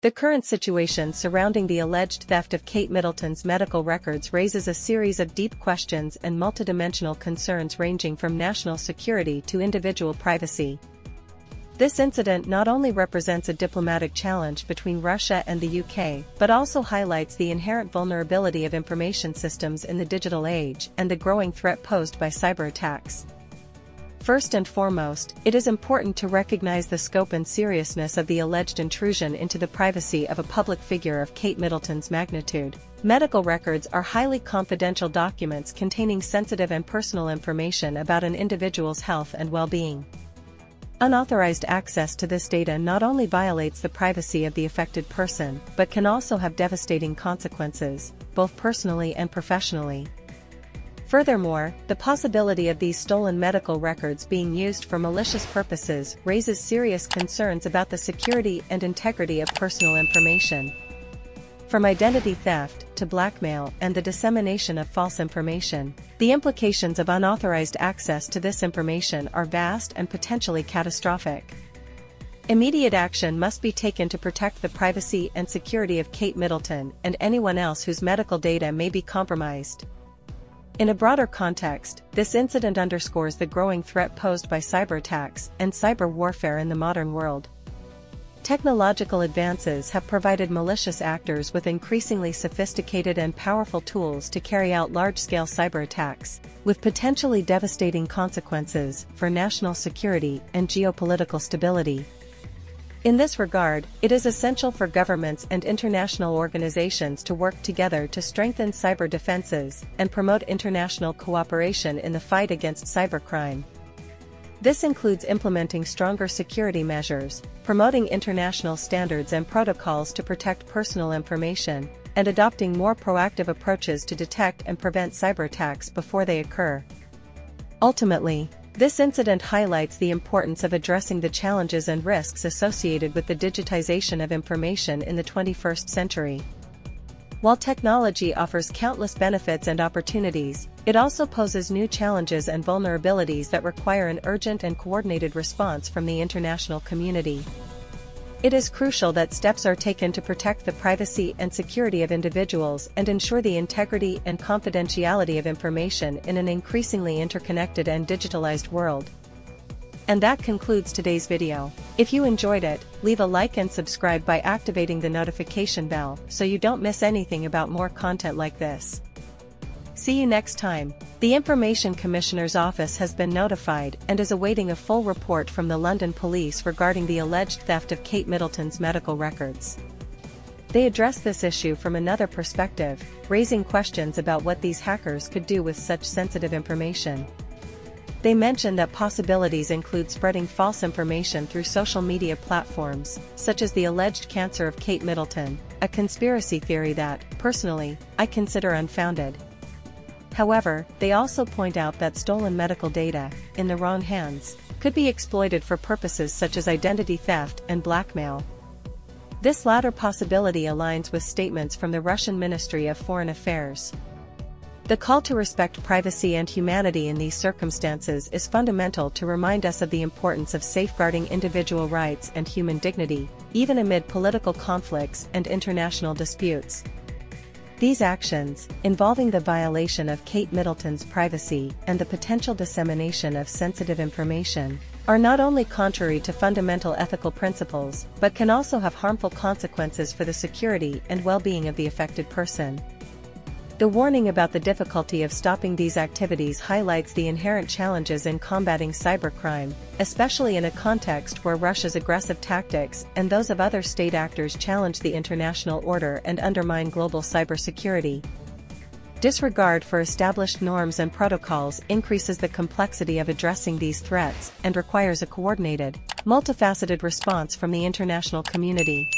The current situation surrounding the alleged theft of Kate Middleton's medical records raises a series of deep questions and multidimensional concerns ranging from national security to individual privacy. This incident not only represents a diplomatic challenge between Russia and the UK, but also highlights the inherent vulnerability of information systems in the digital age and the growing threat posed by cyber attacks. First and foremost, it is important to recognize the scope and seriousness of the alleged intrusion into the privacy of a public figure of Kate Middleton's magnitude. Medical records are highly confidential documents containing sensitive and personal information about an individual's health and well-being. Unauthorized access to this data not only violates the privacy of the affected person, but can also have devastating consequences, both personally and professionally. Furthermore, the possibility of these stolen medical records being used for malicious purposes raises serious concerns about the security and integrity of personal information. From identity theft to blackmail and the dissemination of false information, the implications of unauthorized access to this information are vast and potentially catastrophic. Immediate action must be taken to protect the privacy and security of Kate Middleton and anyone else whose medical data may be compromised. In a broader context, this incident underscores the growing threat posed by cyber attacks and cyber warfare in the modern world. Technological advances have provided malicious actors with increasingly sophisticated and powerful tools to carry out large-scale cyber attacks, with potentially devastating consequences for national security and geopolitical stability. In this regard, it is essential for governments and international organizations to work together to strengthen cyber defenses and promote international cooperation in the fight against cybercrime. This includes implementing stronger security measures, promoting international standards and protocols to protect personal information, and adopting more proactive approaches to detect and prevent cyber attacks before they occur. Ultimately, this incident highlights the importance of addressing the challenges and risks associated with the digitization of information in the 21st century. While technology offers countless benefits and opportunities, it also poses new challenges and vulnerabilities that require an urgent and coordinated response from the international community. It is crucial that steps are taken to protect the privacy and security of individuals and ensure the integrity and confidentiality of information in an increasingly interconnected and digitalized world. And that concludes today's video. If you enjoyed it, leave a like and subscribe by activating the notification bell so you don't miss anything about more content like this. See you next time. The Information Commissioner's Office has been notified and is awaiting a full report from the London Police regarding the alleged theft of Kate Middleton's medical records. They address this issue from another perspective, raising questions about what these hackers could do with such sensitive information. They mention that possibilities include spreading false information through social media platforms, such as the alleged cancer of Kate Middleton, a conspiracy theory that, personally, I consider unfounded. However, they also point out that stolen medical data, in the wrong hands, could be exploited for purposes such as identity theft and blackmail. This latter possibility aligns with statements from the Russian Ministry of Foreign Affairs. The call to respect privacy and humanity in these circumstances is fundamental to remind us of the importance of safeguarding individual rights and human dignity, even amid political conflicts and international disputes. These actions, involving the violation of Kate Middleton's privacy and the potential dissemination of sensitive information, are not only contrary to fundamental ethical principles, but can also have harmful consequences for the security and well-being of the affected person. The warning about the difficulty of stopping these activities highlights the inherent challenges in combating cybercrime, especially in a context where Russia's aggressive tactics and those of other state actors challenge the international order and undermine global cybersecurity. Disregard for established norms and protocols increases the complexity of addressing these threats and requires a coordinated, multifaceted response from the international community.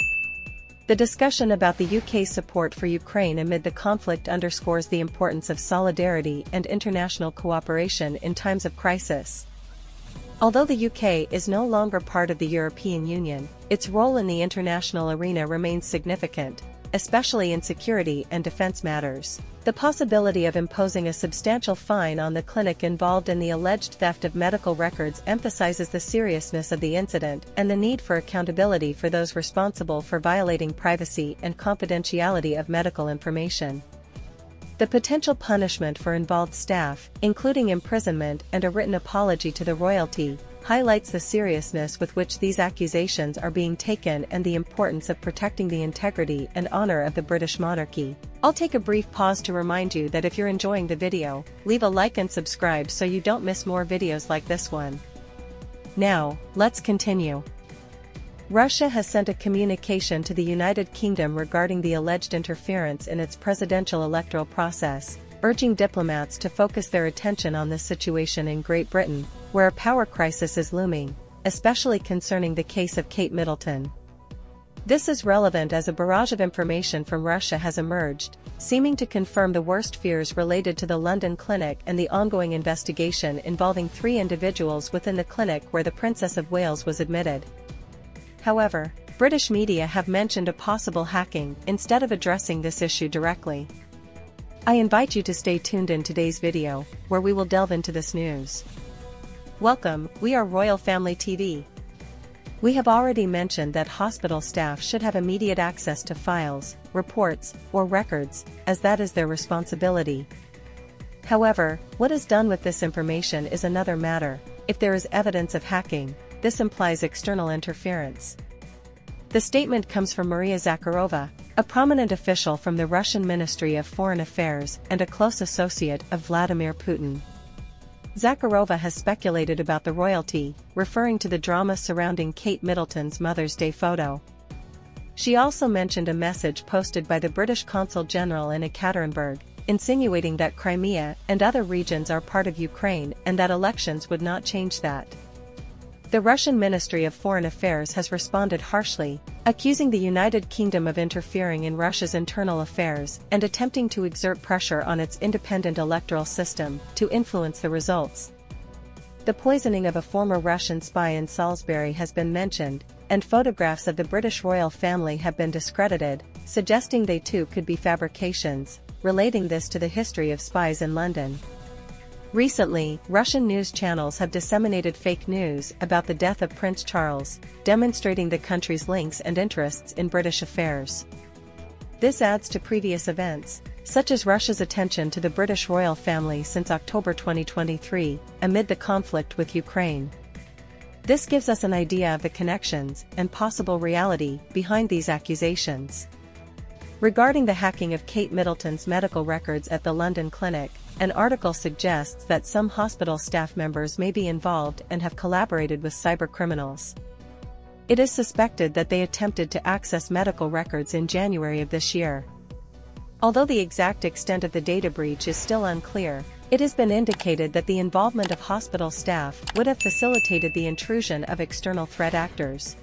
The discussion about the UK's support for Ukraine amid the conflict underscores the importance of solidarity and international cooperation in times of crisis. Although the UK is no longer part of the European Union, its role in the international arena remains significant, especially in security and defense matters. The possibility of imposing a substantial fine on the clinic involved in the alleged theft of medical records emphasizes the seriousness of the incident and the need for accountability for those responsible for violating privacy and confidentiality of medical information. The potential punishment for involved staff, including imprisonment and a written apology to the royalty, highlights the seriousness with which these accusations are being taken and the importance of protecting the integrity and honor of the British monarchy. I'll take a brief pause to remind you that if you're enjoying the video, leave a like and subscribe so you don't miss more videos like this one. Now, let's continue. Russia has sent a communication to the United Kingdom regarding the alleged interference in its presidential electoral process, urging diplomats to focus their attention on this situation in Great Britain, where a power crisis is looming, especially concerning the case of Kate Middleton. This is relevant as a barrage of information from Russia has emerged, seeming to confirm the worst fears related to the London clinic and the ongoing investigation involving 3 individuals within the clinic where the Princess of Wales was admitted. However, British media have mentioned a possible hacking instead of addressing this issue directly. I invite you to stay tuned in today's video, where we will delve into this news. Welcome, we are Royal Family TV. We have already mentioned that hospital staff should have immediate access to files, reports, or records, as that is their responsibility. However, what is done with this information is another matter. If there is evidence of hacking, this implies external interference. The statement comes from Maria Zakharova, a prominent official from the Russian Ministry of Foreign Affairs and a close associate of Vladimir Putin. Zakharova has speculated about the royalty, referring to the drama surrounding Kate Middleton's Mother's Day photo. She also mentioned a message posted by the British Consul General in Ekaterinburg, insinuating that Crimea and other regions are part of Ukraine and that elections would not change that. The Russian Ministry of Foreign Affairs has responded harshly, accusing the United Kingdom of interfering in Russia's internal affairs and attempting to exert pressure on its independent electoral system to influence the results. The poisoning of a former Russian spy in Salisbury has been mentioned, and photographs of the British royal family have been discredited, suggesting they too could be fabrications, relating this to the history of spies in London. Recently, Russian news channels have disseminated fake news about the death of Prince Charles, demonstrating the country's links and interests in British affairs. This adds to previous events, such as Russia's attention to the British royal family since October 2023, amid the conflict with Ukraine. This gives us an idea of the connections and possible reality behind these accusations. Regarding the hacking of Kate Middleton's medical records at the London clinic, an article suggests that some hospital staff members may be involved and have collaborated with cybercriminals. It is suspected that they attempted to access medical records in January of this year. Although the exact extent of the data breach is still unclear, it has been indicated that the involvement of hospital staff would have facilitated the intrusion of external threat actors.